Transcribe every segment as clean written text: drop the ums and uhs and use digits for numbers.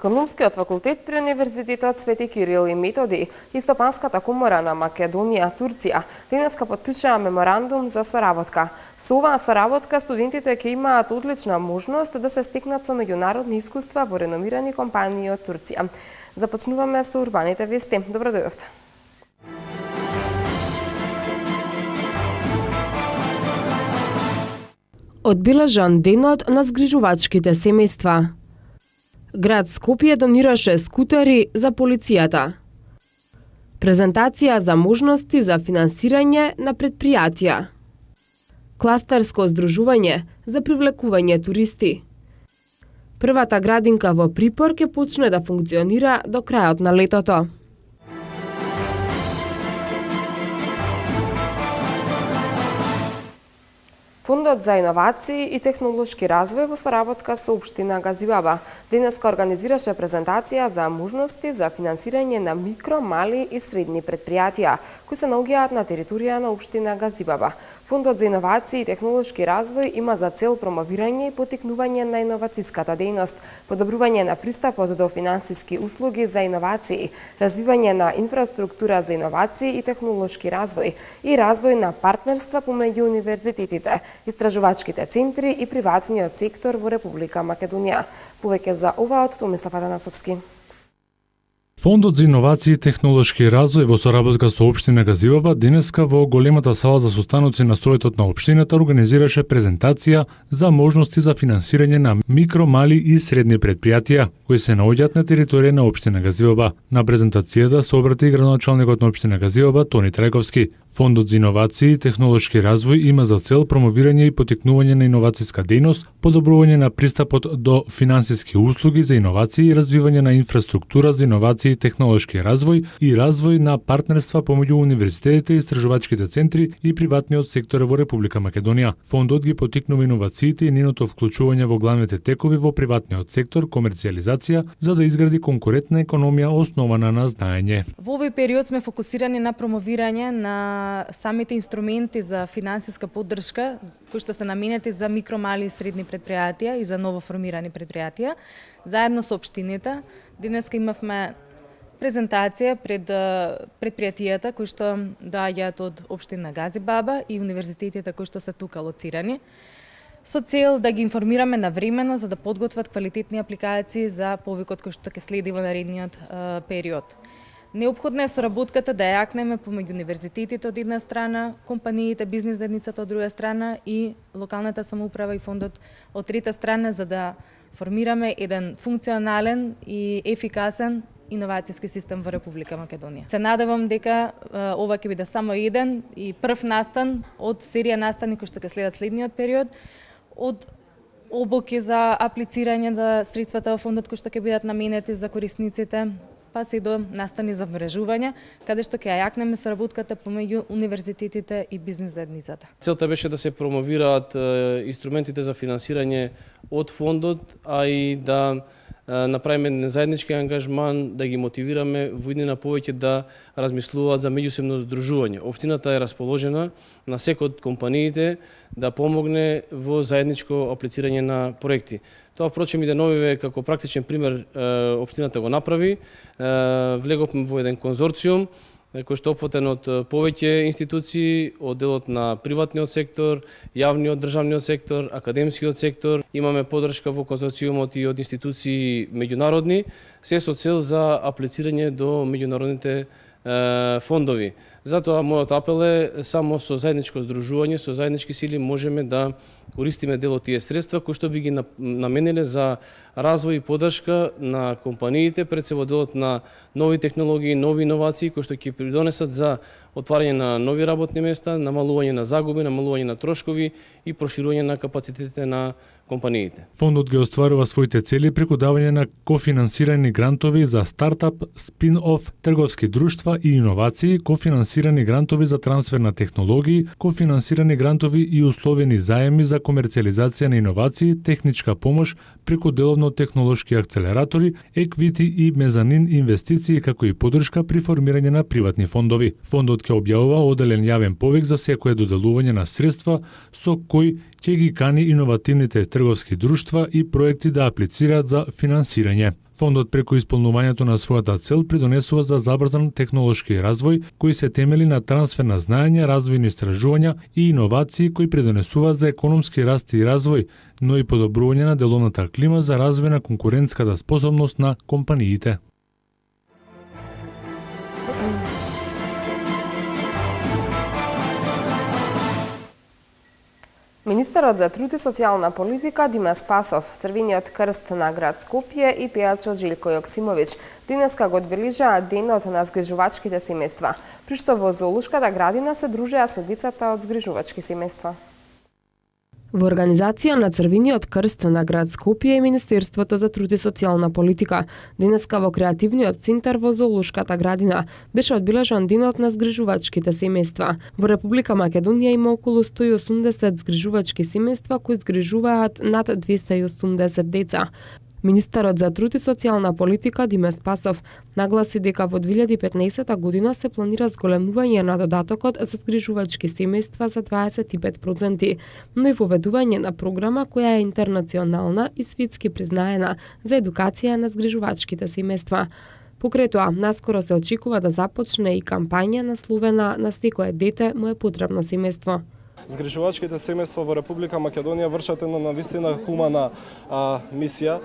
Економскиот факултет при Универзитетот Свети Кирил и Методи и Стопанската комора на Македонија, Турција, денеска потпишаа меморандум за соработка. Со оваа соработка студентите ќе имаат одлична можност да се стекнат со меѓународни искуства во реномирани компании од Турција. Започнуваме со урбаните вести. Добро дојдовте. Одбележан денот на згрижувачките семејства. Град Скопје донираше скутери за полицијата. Презентација за можности за финансирање на предпријатија. Кластерско здружување за привлекување туристи. Првата градинка во Припор ќе почне да функционира до крајот на летото. Фондот за иновации и технолошки развој во соработка со општина Газибаба денеска организираше презентација за можности за финансирање на микро, мали и средни предпријатија кои се наоѓаат на територија на општина Газибаба. Фондот за иновации и технолошки развој има за цел промовирање и поттикнување на иновацијската дејност, подобрување на пристапот до финансиски услуги за иновации, развивање на инфраструктура за иновации и технолошки развој и развој на партнерства помеѓу универзитетите, истражувачките центри и приватниот сектор во Република Македонија. Повеќе за ова од Томислав Атанасовски. Фондот за иновации и технолошки развој во соработка со општина Газибаба денеска во големата сала за состаноци на Советот на општината организираше презентација за можности за финансирање на микро, мали и средни предпријатија кои се наоѓаат на територија на општина Газибаба. На презентацијата се обрати градоначалникот на општина Газибаба Тони Трајковски. Фондот за иновации и технолошки развој има за цел промовирање и поттикнување на иновацијска дејност, подобрување на пристапот до финансиски услуги за иновации и развивање на инфраструктура за иновации и технолошки развој и развој на партнерства помеѓу универзитетите, истражувачките центри и приватниот сектор во Република Македонија. Фондот ги поттикнува иновациите и нивното вклучување во главните текови во приватниот сектор, комерцијализација, за да изгради конкурентна економија основана на знаење. Во овој период сме фокусирани на промовирање на самите инструменти за финансиска поддршка кои што се наменети за микро, мали и средни предпријатија и за новоформирани предпријатија. Заедно со општините денеска имавме презентација пред предпријатијата кои што доаѓаат од општина Газибаба и универзитетите кои што се тука лоцирани, со цел да ги информираме навремено за да подготват квалитетни апликации за повикот кој што ќе следи во наредниот период. Неопходна е соработката да ја јакнеме помеѓу универзитетите од една страна, компаниите, бизнис заедницата од друга страна и локалната самоуправа и фондот од трета страна за да формираме еден функционален и ефикасен иновацијски систем во Република Македонија. Се надевам дека ова ќе биде само еден и прв настан од серија настани кои што ќе следат следниот период, од обуки за аплицирање за средствата во фондот кои што ќе бидат наменети за корисниците, па се до настани за мрежување, каде што ќе ја јакнеме соработката помеѓу универзитетите и бизнис заедницата. Целта беше да се промовираат инструментите за финансирање од фондот, а и да направиме заеднички ангажман, да ги мотивираме во иднина повеќе да размислуваат за меѓусебно здружување. Општината е расположена на секој од компаниите да помогне во заедничко аплицирање на проекти. Тоа впрочем и деновиве како практичен пример општината го направи. Влеговме во еден конзорциум кој што опфатен од повеќе институции, од делот на приватниот сектор, јавниот државниот сектор, академскиот сектор. Имаме поддршка во конзорциумот и од институции меѓународни, се со цел за аплицирање до меѓународните фондови. Затоа мојот апел е само со заедничко здружување, со заеднички сили можеме да користиме дел од тие средства кои што би ги намениле за развој и поддршка на компаниите, пред се во делот на нови технологии, нови иновации кои што ќе придонесат за отварање на нови работни места, намалување на загуби, намалување на трошкови и проширување на капацитетите на компаниите. Фондот ги остварува своите цели преку давање на кофинансирани грантови за стартап, спин-оф, трговски друштва и иновации, кофинансирани грантови за трансфер на технологии, кофинансирани грантови и условени заеми за комерцијализација на иновации, техничка помош преку деловно-технолошки акцелератори, еквити и мезанин инвестиции, како и поддршка при формирање на приватни фондови. Фондот ќе објавува оделен јавен повик за секое доделување на средства со кои ќе ги кани иновативните трговски друштва и проекти да аплицираат за финансирање. Фондот преку исполнувањето на својата цел придонесува за забрзан технолошки развој кој се темели на трансфер на знаење, развојни истражувања и иновации кои придонесуваат за економски раст и развој, но и подобрување на деловната клима за развој на конкурентската способност на компаниите. Министерот за труд и социјална политика Дима Спасов, Црвениот крст на град Скопје и пејачот Желко Јоксимовиќ денеска го одбележаа денот на згрижувачките семејства, при што во зоолошката градина се дружеа со децата од згрижувачки семејства. Во организација на Црвениот крст на град Скопје и Министерството за труд и социјална политика, денеска во креативниот центар во зоолошката градина беше одбележан денот на згрижувачките семејства. Во Република Македонија има околу 180 згрижувачки семејства кои згрижуваат над 280 деца. Министерот за труд и социјална политика Диме Спасов нагласи дека во 2015 година се планира зголемување на додатокот за згрижувачки семејства за 25%, но и воведување на програма која е интернационална и светски признаена за едукација на згрижувачките семејства. Покрај тоа, наскоро се очекува да започне и кампања насловена "На секое дете му е потребно семејство". Згрижувачките семејства во Република Македонија вршат една навистина хумана мисија.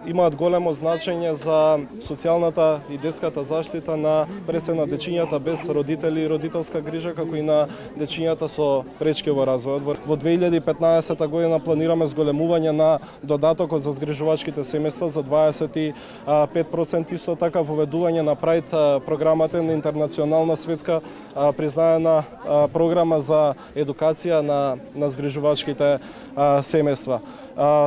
Имаат големо значење за социјалната и детската заштита на пред се на дечињата без родители и родителска грижа, како и на дечињата со пречки во развојот. Во 2015 година планираме зголемување на додатокот за згрижувачките семејства за 25%, исто така воведување на Прайд програмата на интернационална светска признаена програма за едукација на згрижувачките семејства.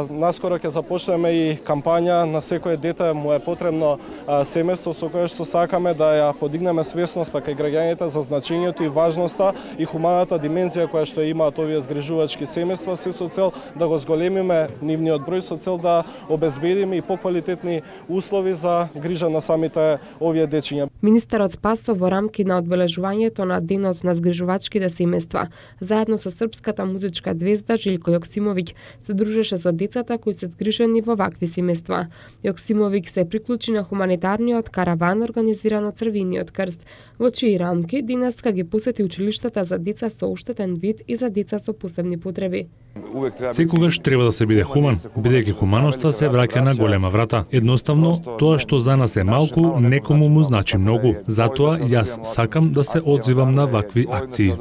Наскоро ќе започнеме и кампања "На секое дете му е потребно семејство", со кое што сакаме да ја подигнеме свесноста кај граѓаните за значењето и важноста и хуманата димензија која што имаат овие згрижувачки семејства, се со цел да го зголемиме нивниот број, со цел да обезбедиме и поквалитетни услови за грижа на самите овие дечиња. Министерот Спасов во рамки на одбележувањето на денот на згрижувачките семејства, заедно со српската музичка звезда Желко Јоксимовиќ, се дружеше со децата кои се згрижени во вакви семејства. Јоксимовиќ се приклучи на хуманитарниот караван организиран од Црвениот крст, во чии рамки денеска ги посети училиштата за деца со оштетен вид и за деца со посебни потреби. Секогаш треба да се биде хуман, бидејќи хуманоста се враќа на голема врата. Едноставно, тоа што за нас е малку, некому му значи многу. Затоа јас сакам да се одзивам на вакви акции.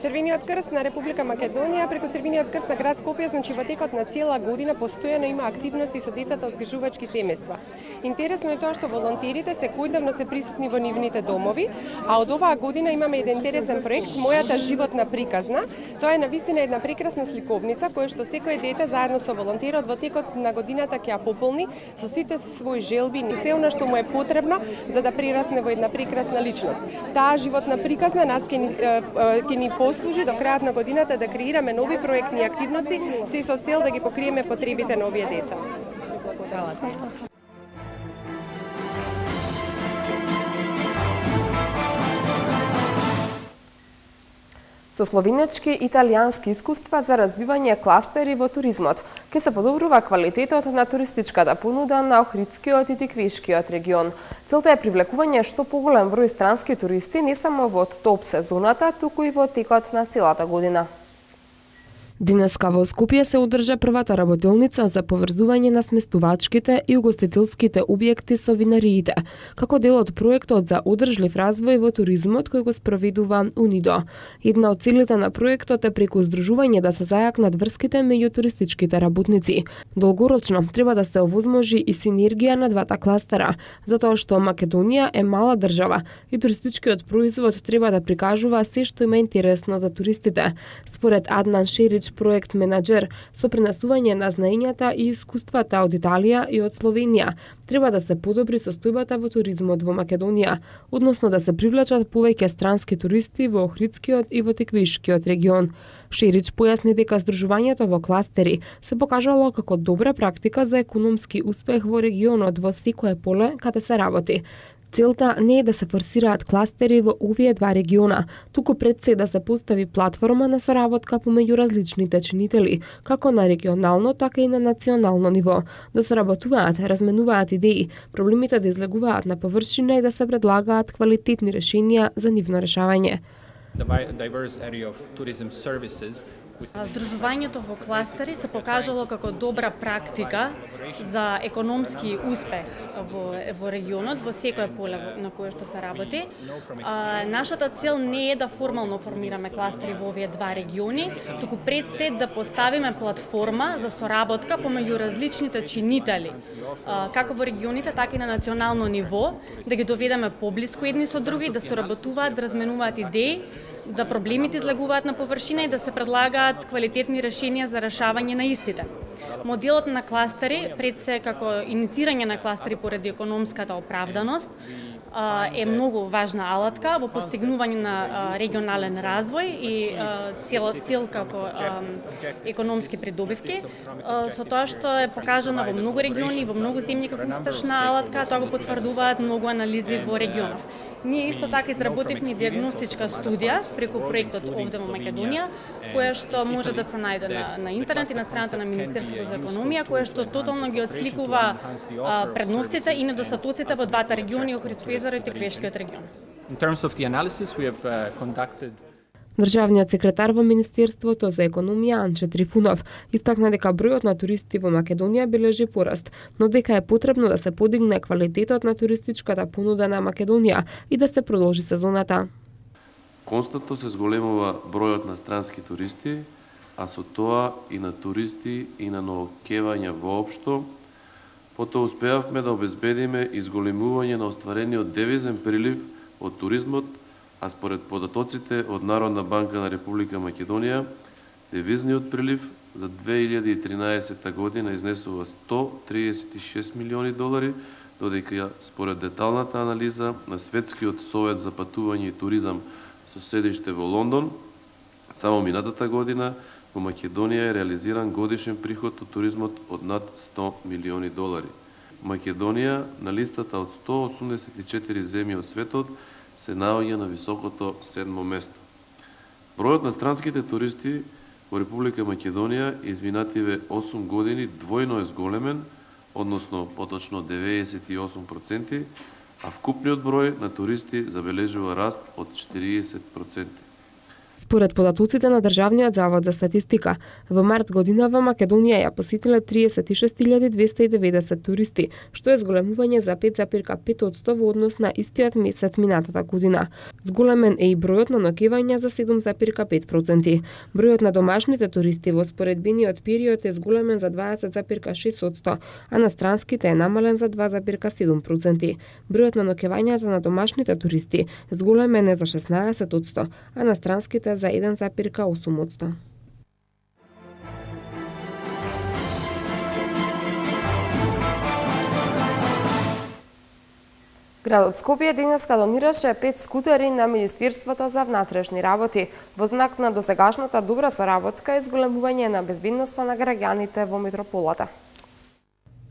Црвениот крст на Република Македонија преку Црвениот крст на град Скопје, значи во текот на цела година постојано има активности со децата од згрижувачки семејства. Интересно е тоа што волонтерите секојдневно се присутни во нивните домови, а од оваа година имаме еден интересен проект "Мојата животна приказна". Тоа е навистина една прекрасна сликовница која што секој дете заедно со волонтерот во текот на годината ќе ја пополни со сите своји желби и се она што му е потребно за да прерасне во една прекрасна личност. Таа животна приказна нас ќе ни послужи до крајот на годината да креираме нови проектни активности, се со цел да ги покриеме потребите на овие деца. Со словенечки и италијански искуства за развивање кластери во туризмот, ќе се подобрува квалитетот на туристичката понуда на Охридскиот и Тиквишкиот регион. Целта е привлекување што поголем број странски туристи не само во топ сезоната, туку и во текот на целата година. Денеска во Скопје се одржа првата работилница за поврзување на сместувачките и угостителските објекти со винариите, како дел од проектот за одржлив развој во туризмот кој го спроведува УНИДО. Една од целите на проектот е преку здружување да се зајакнат врските меѓу туристичките работници. Долгорочно треба да се овозможи и синергија на двата кластера, затоа што Македонија е мала држава и туристичкиот производ треба да прикажува се што има интересно за туристите. Според Аднан Шерич, проект менаџер, со пренесување на знаењата и искуствата од Италија и од Словенија, треба да се подобри состојбата во туризмот во Македонија, односно да се привлечат повеќе странски туристи во Охридскиот и во Тиквишкиот регион. Шерич појасни дека здружувањето во кластери се покажало како добра практика за економски успех во регионот во секое поле каде се работи. Целта не е да се форсираат кластери во овие два региона, туку пред се да се постави платформа на соработка помеѓу различните чинители, како на регионално, така и на национално ниво, да соработуваат, разменуваат идеи, проблемите да излегуваат на површина и да се предлагаат квалитетни решенија за нивно решавање. Здружувањето во кластери се покажало како добра практика за економски успех во регионот, во секое поле на кое што се работи. Нашата цел не е да формално формираме кластери во овие два региони, туку пред се да поставиме платформа за соработка помеѓу различните чинители, како во регионите, така и на национално ниво, да ги доведеме поблиску едни со други, да соработуваат, да разменуваат идеи, да проблемите излегуваат на површина и да се предлагаат квалитетни решенија за решавање на истите. Моделот на кластери, пред се како иницирање на кластери поради економската оправданост, е многу важна алатка во постигнување на регионален развој и цел како економски придобивки, со тоа што е покажано во многу региони, во многу земји како успешна алатка, тоа го потврдуваат многу анализи во регионов. Ние исто така изработивме диагностичка студија преку проектот овде во Македонија, која што може да се најде на интернет и на страната на Министерството за економија, која што тотално ги отсликува предностите и недостатоците во двата региони, Охридско езеро и Теквешкиот регион. Државниот секретар во Министерството за економија Анче Трифунов истакна дека бројот на туристи во Македонија бележи пораст, но дека е потребно да се подигне квалитетот на туристичката понуда на Македонија и да се продолжи сезоната. Константно се зголемува бројот на странски туристи, а со тоа и на туристи и на новоќевања воопшто. Потоа успеавме да обезбедиме изголемување на остварениот девизен прилив од туризмот, а според податоците од Народна банка на Република Македонија, девизниот прилив за 2013 година изнесува 136 милиони долари, додека според деталната анализа на Светскиот совет за патување и туризам со седиште во Лондон, само минатата година во Македонија е реализиран годишен приход од туризмот од над 100 милиони долари. Македонија на листата од 184 земји од светот се наоѓа на високото 7-мо место. Бројот на странските туристи во Република Македонија изминативе 8 години двојно е зголемен, односно поточно 98%, а вкупниот број на туристи забележува раст од 40%. Според податоците на Државниот завод за статистика, во март годинава Македонија ја посетиле 36.290 туристи, што е зголемување за 5,5% во однос на истиот месец минатата година. Зголемен е и бројот на ноќевања за 7,5%. Бројот на домашните туристи во споредбениот период е зголемен за 20,6%, а на странските е намален за 2,7%. Бројот на ноќевањата на домашните туристи зголемен е за 16%, а на странските за 1,8%. Градот Скопје денеска донираше 5 скутери на Министерството за внатрешни работи во знак на досегашната добра соработка и зголемување на безбедноста на граѓаните во метрополата.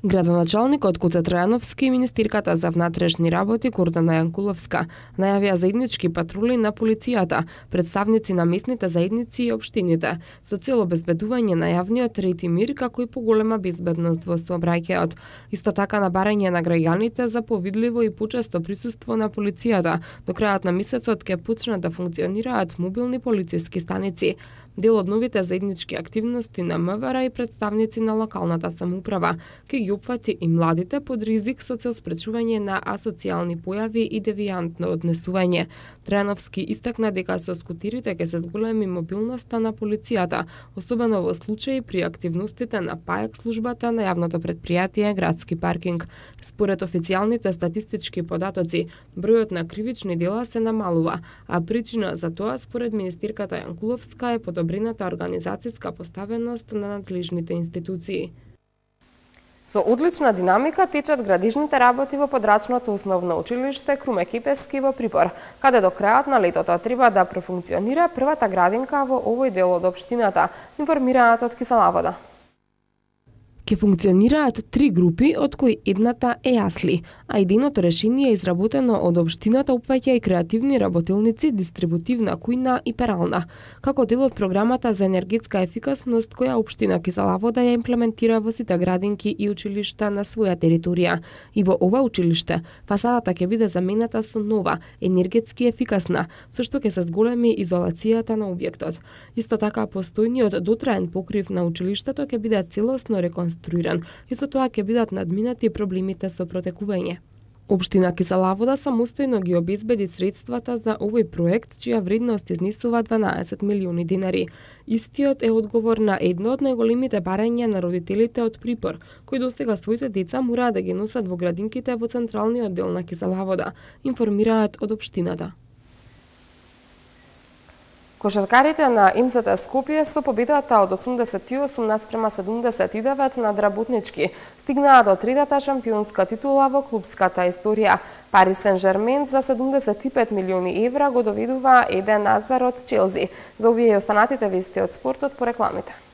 Градоначалникот Гоце Тројановски и министерката за внатрешни работи Гордана Јанкуловска најавија заеднички патрули на полицијата, представници на местните заедници и општините, со цел обезбедување на јавниот ред и мир, како и поголема безбедност во сообраќајот. Исто така на барање на граѓаните за повидливо и почесто присуство на полицијата. До крајот на месецот ќе почнат да функционираат мобилни полициски станици. Дел од новите заеднички активности на МВР и представници на локалната самоуправа ќе ги опфати и младите под ризик со цел спречување на асоцијални појави и девијантно однесување. Тројановски истакна дека со скутерите ќе се зголеми мобилноста на полицијата, особено во случаи при активностите на ПАЕК службата на јавното претпријатие Градски паркинг. Според официјалните статистички податоци, бројот на кривични дела се намалува, а причина за тоа според министерката Јанкуловска е подобрената организацијска поставеност на надлежните институции. Со одлична динамика течат градежните работи во подрачното основно училиште Круме Кипески во Припор, каде до крајот на летото треба да профункционира првата градинка во овој дел од општината, информираат од Кисела вода. Ке функционираат 3 групи, од кои едната е јасли, а идејното решение е изработено од општината, опфаќа и креативни работилници, дистрибутивна кујна и перална, како дел од програмата за енергетска ефикасност која општина Кисела Вода ја имплементира во сите градинки и училишта на своја територија. И во ова училиште фасадата ќе биде заменета со нова, енергетски ефикасна, со што ќе се зголеми изолацијата на објектот. Исто така постојниот дотраен покрив на училиштето ќе биде целосно реконструиран и со тоа ќе бидат надминати проблемите со протекување. Општина Кисела Вода самостојно ги обезбеди средствата за овој проект, чија вредност изнесува 12 милиони динари. Истиот е одговор на едно од најголемите барања на родителите од Припор, кои досега своите деца мораат да ги носат во градинките во централниот дел на Кисела Вода, информираат од општината. Кошаркарите на МЗТ Скопје со победата од 88:79 над Работнички стигнаа до третата шампионска титула во клубската историја. Парис Сен-Жермен за 75 милиони евра го доведува 1-0 од Челси. За овие и останатите вести од спортот по рекламите.